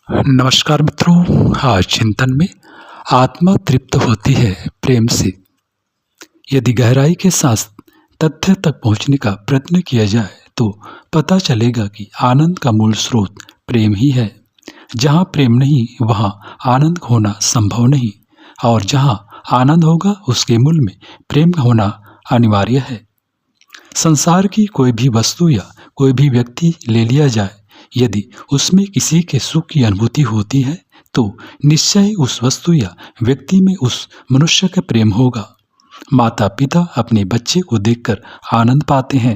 नमस्कार मित्रों। आज चिंतन में आत्मा तृप्त होती है प्रेम से। यदि गहराई के साथ तथ्य तक पहुंचने का प्रयत्न किया जाए तो पता चलेगा कि आनंद का मूल स्रोत प्रेम ही है। जहां प्रेम नहीं वहां आनंद होना संभव नहीं, और जहां आनंद होगा उसके मूल में प्रेम होना अनिवार्य है। संसार की कोई भी वस्तु या कोई भी व्यक्ति ले लिया जाए, यदि उसमें किसी के सुख की अनुभूति होती है तो निश्चय उस वस्तु या व्यक्ति में उस मनुष्य का प्रेम होगा। माता पिता अपने बच्चे को देखकर आनंद पाते हैं।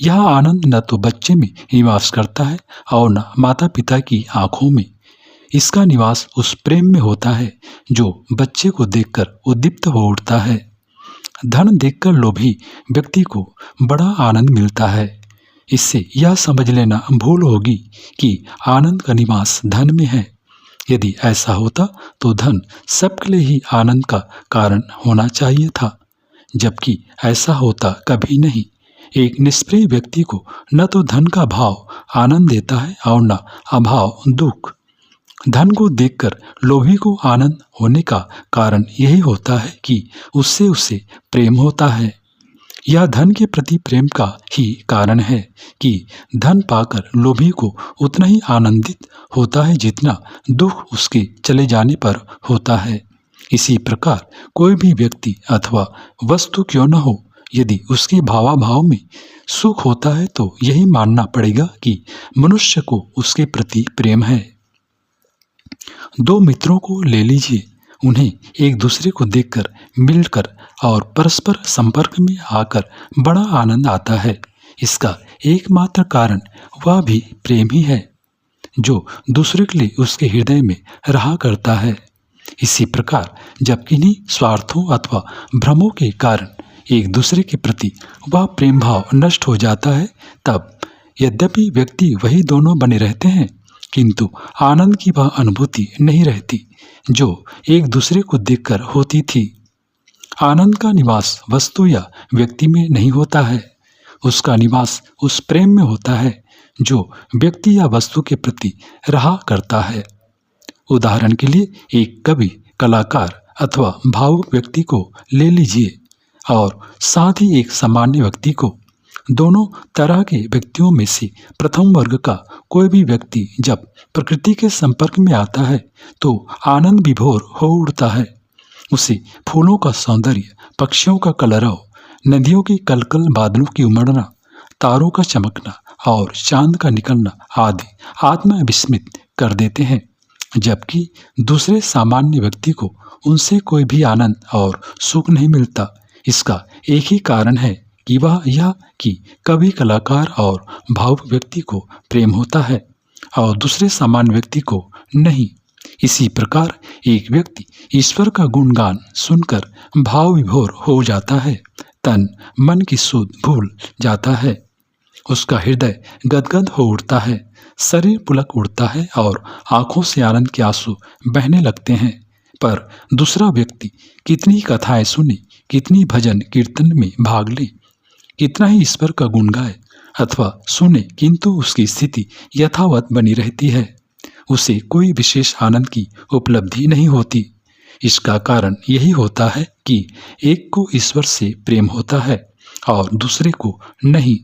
यह आनंद न तो बच्चे में निवास करता है और न माता पिता की आंखों में। इसका निवास उस प्रेम में होता है जो बच्चे को देखकर उद्दीप्त हो उठता है। धन देखकर लोभी व्यक्ति को बड़ा आनंद मिलता है। इससे यह समझ लेना भूल होगी कि आनंद का निवास धन में है। यदि ऐसा होता तो धन सबके लिए ही आनंद का कारण होना चाहिए था, जबकि ऐसा होता कभी नहीं। एक निष्प्रिय व्यक्ति को न तो धन का भाव आनंद देता है और न अभाव दुख। धन को देखकर लोभी को आनंद होने का कारण यही होता है कि उससे उसे प्रेम होता है। यह धन के प्रति प्रेम का ही कारण है कि धन पाकर लोभी को उतना ही आनंदित होता है जितना दुख उसके चले जाने पर होता है। इसी प्रकार कोई भी व्यक्ति अथवा वस्तु क्यों न हो, यदि उसके भावाभाव में सुख होता है तो यही मानना पड़ेगा कि मनुष्य को उसके प्रति प्रेम है। दो मित्रों को ले लीजिए, उन्हें एक दूसरे को देखकर, मिलकर और परस्पर संपर्क में आकर बड़ा आनंद आता है। इसका एकमात्र कारण वह भी प्रेम ही है जो दूसरे के लिए उसके हृदय में रहा करता है। इसी प्रकार जब किन्हीं स्वार्थों अथवा भ्रमों के कारण एक दूसरे के प्रति वह प्रेम भाव नष्ट हो जाता है, तब यद्यपि व्यक्ति वही दोनों बने रहते हैं, किंतु आनंद की वह अनुभूति नहीं रहती जो एक दूसरे को देखकर होती थी। आनंद का निवास वस्तु या व्यक्ति में नहीं होता है, उसका निवास उस प्रेम में होता है जो व्यक्ति या वस्तु के प्रति रहा करता है। उदाहरण के लिए एक कवि, कलाकार अथवा भावुक व्यक्ति को ले लीजिए और साथ ही एक सामान्य व्यक्ति को। दोनों तरह के व्यक्तियों में से प्रथम वर्ग का कोई भी व्यक्ति जब प्रकृति के संपर्क में आता है तो आनंद विभोर हो उठता है। उसे फूलों का सौंदर्य, पक्षियों का कलरव, नदियों की कलकल, बादलों की उमड़ना, तारों का चमकना और चांद का निकलना आदि आत्मा विस्मित कर देते हैं, जबकि दूसरे सामान्य व्यक्ति को उनसे कोई भी आनंद और सुख नहीं मिलता। इसका एक ही कारण है कि वह यह कि कवि, कलाकार और भावुक व्यक्ति को प्रेम होता है और दूसरे सामान्य व्यक्ति को नहीं। इसी प्रकार एक व्यक्ति ईश्वर का गुणगान सुनकर भाव विभोर हो जाता है, तन मन की सुध भूल जाता है, उसका हृदय गदगद हो उठता है, शरीर पुलक उठता है और आंखों से आनंद के आंसू बहने लगते हैं। पर दूसरा व्यक्ति कितनी कथाएं सुने, कितनी भजन कीर्तन में भाग ले, कितना ही ईश्वर का गुण गाए अथवा सुने, किंतु उसकी स्थिति यथावत बनी रहती है। उसे कोई विशेष आनंद की उपलब्धि नहीं होती। इसका कारण यही होता है कि एक को ईश्वर से प्रेम होता है और दूसरे को नहीं।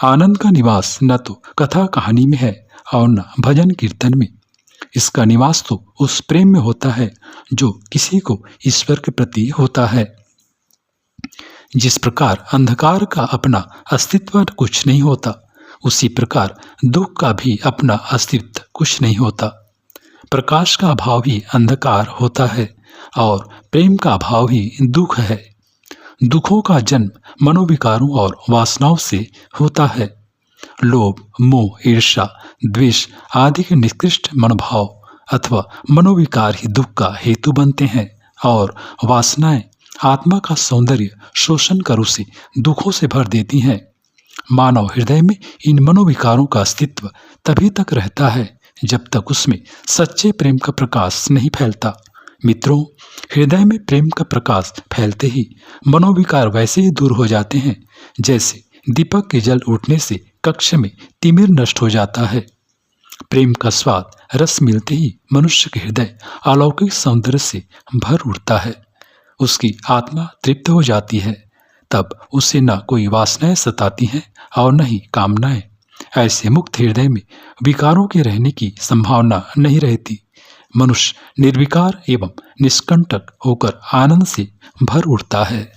आनंद का निवास न तो कथा कहानी में है और न भजन कीर्तन में। इसका निवास तो उस प्रेम में होता है जो किसी को ईश्वर के प्रति होता है। जिस प्रकार अंधकार का अपना अस्तित्व कुछ नहीं होता, उसी प्रकार दुख का भी अपना अस्तित्व कुछ नहीं होता। प्रकाश का अभाव ही अंधकार होता है और प्रेम का अभाव ही दुख है। दुखों का जन्म मनोविकारों और वासनाओं से होता है। लोभ, मोह, ईर्ष्या, द्वेष आदि के निकृष्ट मनोभाव अथवा मनोविकार ही दुख का हेतु बनते हैं, और वासनाएं आत्मा का सौंदर्य शोषण कर उसे दुखों से भर देती हैं। मानव हृदय में इन मनोविकारों का अस्तित्व तभी तक रहता है जब तक उसमें सच्चे प्रेम का प्रकाश नहीं फैलता। मित्रों, हृदय में प्रेम का प्रकाश फैलते ही मनोविकार वैसे ही दूर हो जाते हैं जैसे दीपक के जल उठने से कक्ष में तिमिर नष्ट हो जाता है। प्रेम का स्वाद रस मिलते ही मनुष्य के हृदय अलौकिक सौंदर्य से भर उठता है। उसकी आत्मा तृप्त हो जाती है। तब उसे न कोई वासनाएं सताती हैं और न ही कामनाएं। ऐसे मुक्त हृदय में विकारों के रहने की संभावना नहीं रहती। मनुष्य निर्विकार एवं निष्कंटक होकर आनंद से भर उठता है।